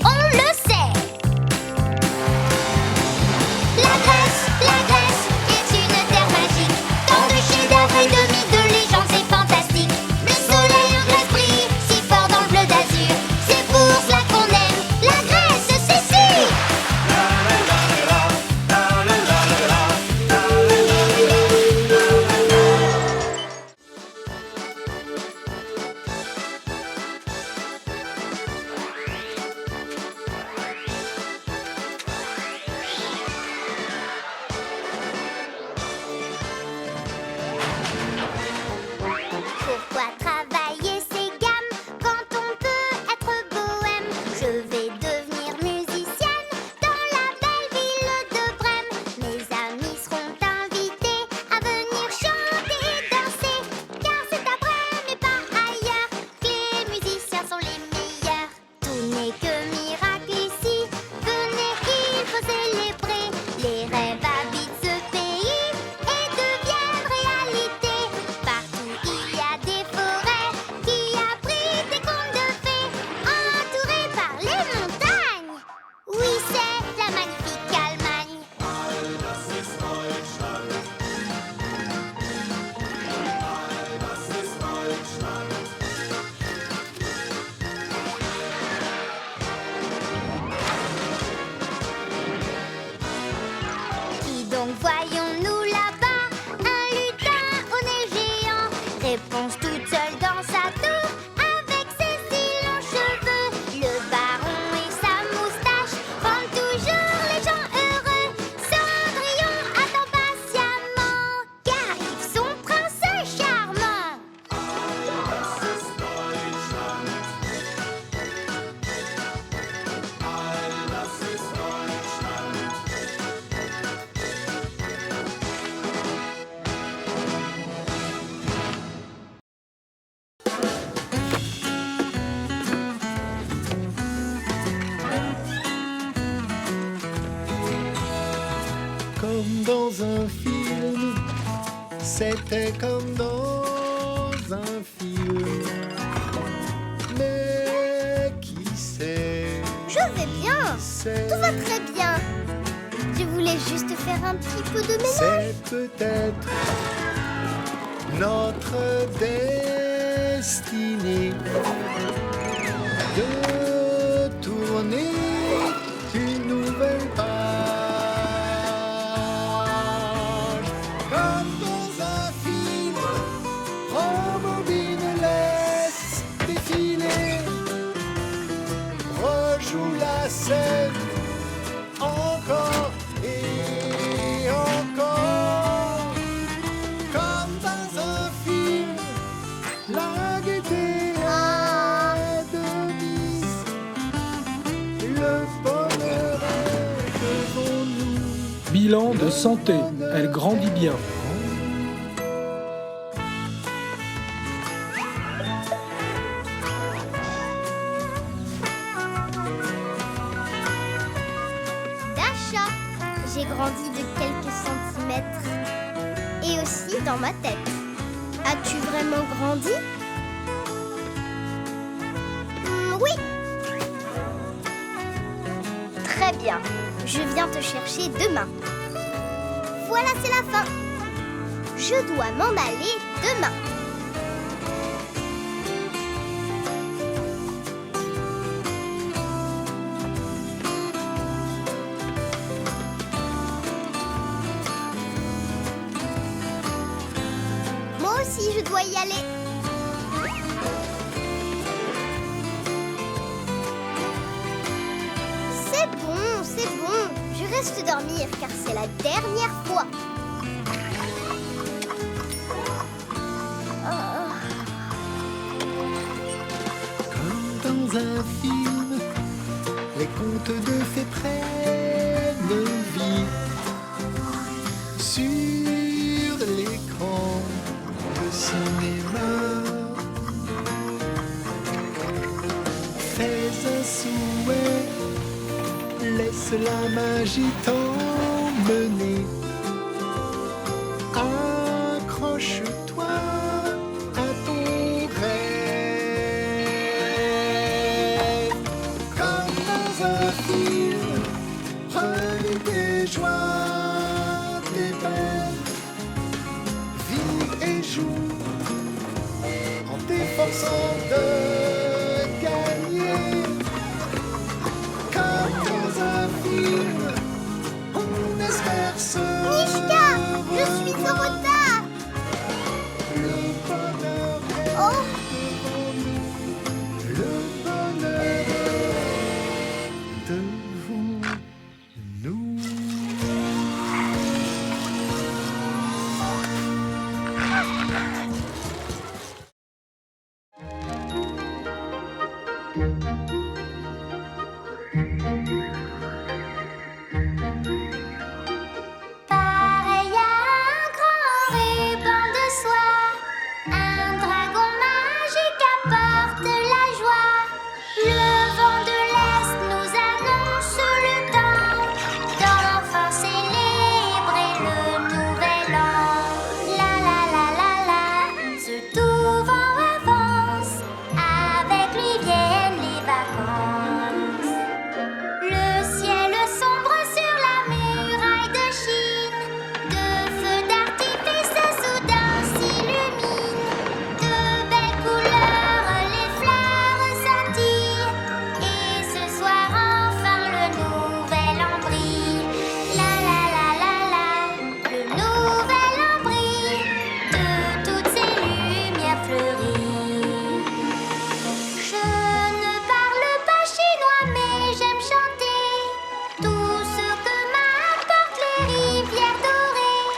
on le sait. La Grèce est une terre magique. Tant de chefs-d'œuvre et de mythes, de légendes, c'est fantastique. Le soleil en Grèce brille si fort dans le bleu d'azur. C'est pour cela qu'on aime la Grèce, c'est si. Pourquoi travailler ces gammes quand on peut être bohème? Je vais devenir musicienne dans la belle ville de Brême. Mes amis seront invités à venir chanter et danser, car c'est à Brême et pas ailleurs que les musiciens sont les meilleurs. Tout n'est que miracle ici, venez, il faut célébrer. Les rêves habitent ce pays et deviennent réalité. Partout il y a des forêts qui abritent des contes de fées, entourés par les montagnes. Oui, c'est la magnifique Allemagne. Qui donc voyons-nous là-bas? Un lutin au nez géant, réponse toute seule dans sa tour, avec ses si longs cheveux. Le baron et sa moustache rendent toujours les gens heureux. Cendrillon attend patiemment, qu'arrive son prince charmant. Comme dans un film, c'était comme dans un film. Mais qui sait, Je vais bien, tout va très bien. Je voulais juste faire un petit peu de ménage. c'est peut-être notre destinée de tourner une nouvelle page. Comme dans un film, rembobine, laisse défiler, rejoue la scène encore et encore. Comme dans un film, la gaieté est de mise, le bonheur est devant nous. Bilan de santé, elle grandit bien. D'achat, j'ai grandi de quelques centimètres. Et aussi dans ma tête. As-tu vraiment grandi? Oui. Très bien. Je viens te chercher demain. Voilà, c'est la fin. Je dois m'en aller demain. Moi aussi, je dois y aller. C'est bon. Je reste dormir car c'est la dernière fois. Comme dans un film, les contes de fées prennent vie sur l'écran de cinéma. Fais un souhait, laisse la magie t'emmener. Accroche-toi à ton rêve. Comme dans file, prenez tes joies, tes peines, vis et joue en t'efforçant de gagner. Comme dans un film, on espère se Mishka, je suis en retard. Le bonheur est Oh, devant nous. Le bonheur est devant nous. pareil à un grand ruban de soie, un dragon magique apporte la joie. Le vent de l'Est nous annonce le temps d'enfin célébrer le nouvel an. La la la la la, ce doux vent avance, avec lui viennent les vacances. Le ciel sombre sur la muraille de Chine, de feux d'artifice soudain s'illuminent. De belles couleurs, les fleurs scintillent, et ce soir enfin le nouvel an brille. La la la la la, le nouvel an brille, de toutes ces lumières fleuries. Je ne parle pas chinois, mais j'aime chanter tout ce que m'apportent les rivières dorées.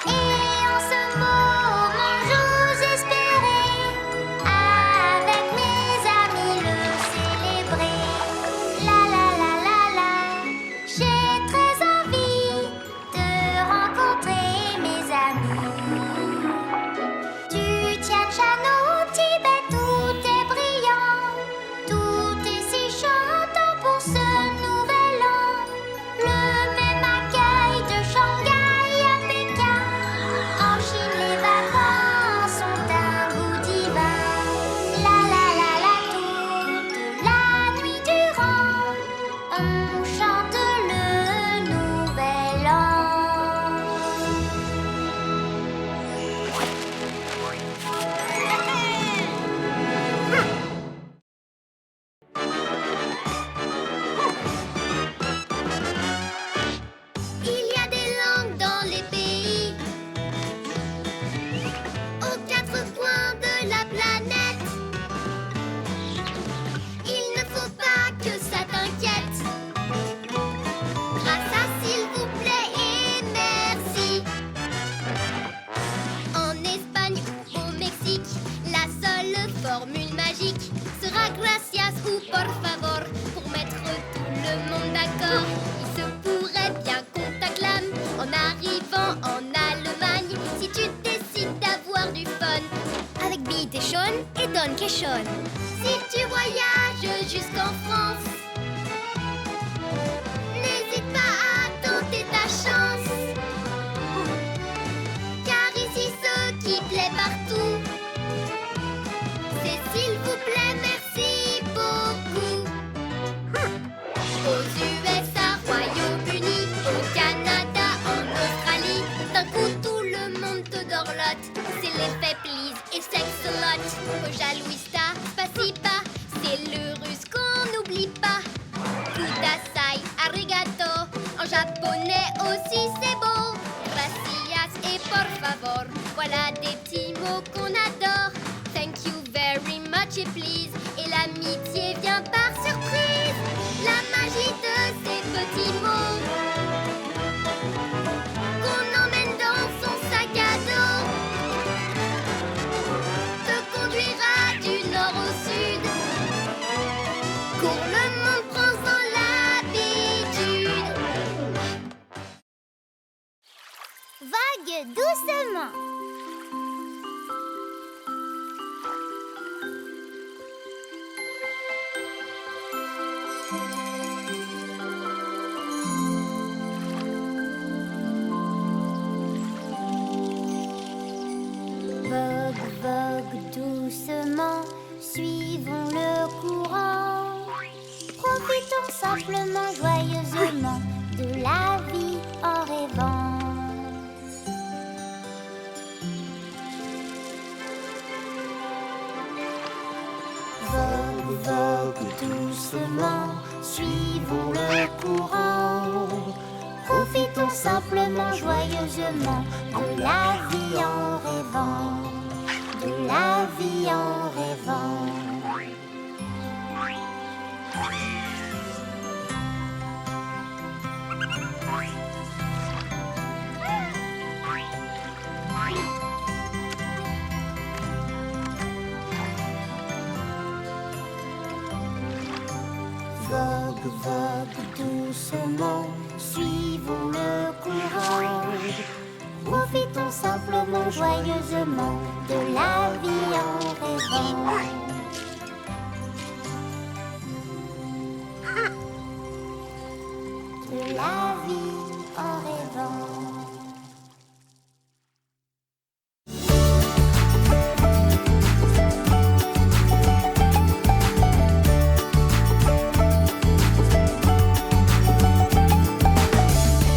Et en ce moment, j'ose espérer, avec mes amis, le célébrer. La la la la la, j'ai très envie de rencontrer mes amis. Du Tian-Shan au Tibet, tout est brillant, tout est si chantant pour ce nouvel an. Le même accueil de Shanghai à Pékin, en Chine les vacances ont un goût divin. La la la la, toute la nuit durant, on chante le nouvel an. Il y a des langues dans les pays, aux quatre coins de la planète. Il ne faut pas que ça t'inquiète. Grâce à s'il vous plaît et merci. En Espagne ou au Mexique, la seule formule magique sera gracias ou por favor pour mettre tout le monde d'accord. Il se pourrait bien qu'on t'acclame en arrivant en Allemagne si tu décides d'avoir du fun avec Beat et Sean et Don Quixote. Si tu voyages jusqu'en France, n'hésite pas à tenter ta chance. Car ici ce qui plaît partout, c'est s'il vous plaît, merci beaucoup. Aux USA, Royaume-Uni, au Canada, en Australie, d'un coup tout le monde te dorlote. C'est l'effet please et sex a lot. Au jalouista, spasiba, c'est le russe qu'on n'oublie pas. Kudasai, arigato, en japonais aussi c'est beau. Gracias et por favor, voilà des petits mots qu'on adore. Thank you very much et please, et l'amitié vient par surprise. La magie de ces petits mots qu'on emmène dans son sac à dos te conduira du nord au sud. Cours, le monde prend sans l'habitude. Vague doucement. Vogue, vogue doucement, suivons le courant. Profitons simplement simplement, joyeusement, de la vie en rêvant, de la vie en rêvant. Vogue, vogue doucement, suivons le courant. Profitons simplement, joyeusement, de la vie en rêvant. De la vie en rêvant.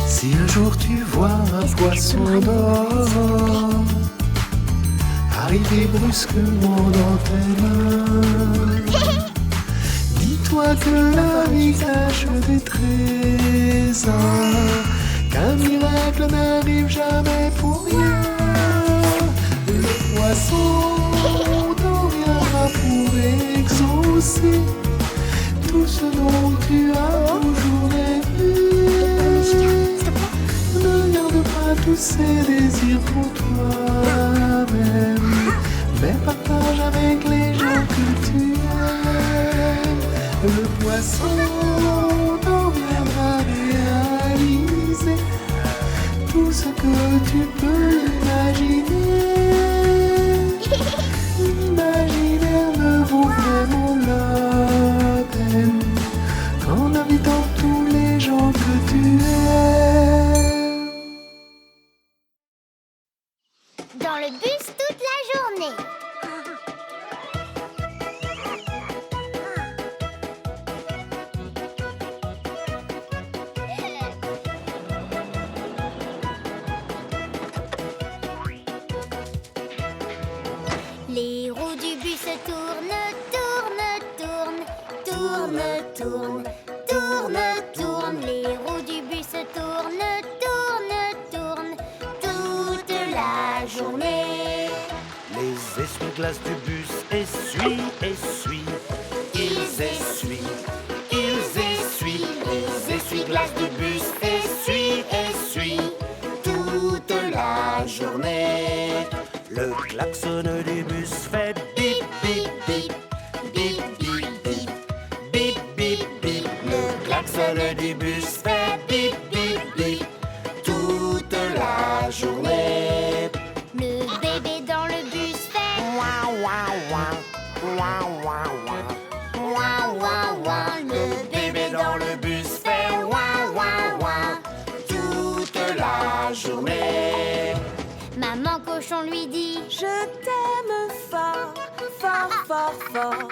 Si un jour tu vois un poisson d'or arriver brusquement dans tes mains, dis-toi que la vie cache des trésors, qu'un miracle n'arrive jamais pour rien. Le poisson t'en viendra pour exaucer tout ce dont tu as toujours rêvé. Ne garde pas tous ces désirs pour toi-même, mais partage avec les gens que tu aimes. Le poisson t'en viendra réaliser tout ce que tu peux imaginer. L'imaginaire ne vaut vraiment la peine qu'en invitant tous les gens que tu aimes. Dans le bus toute la journée. Les roues du bus tournent, tournent, tournent, tournent, tournent, tournent, tournent. Les roues du bus tournent, tournent, tournent, toute la journée. Les essuie-glaces du bus essuient, essuient. Ils essuient, ils essuient. Les essuie-glaces du bus essuient, essuient. Toute la journée. Le klaxon du bus fait bip, bip, bip. Bip, bip, bip. Bip, bip, bip. Le klaxon du bus fait bip, bip, bip. Toute la journée. Le bébé dans le bus fait Ouah, ouah, ouah. Ouah, ouah, ouah. Ouah, ouah, ouah. Le bébé dans le bus fait ouah, ouah, ouah. Toute la journée. Maman cochon lui dit Je t'aime fort, fort, fort, fort,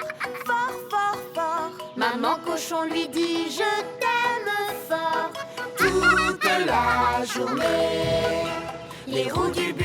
fort, fort, fort. Maman cochon lui dit Je t'aime fort. Toute la journée. Les roues du bus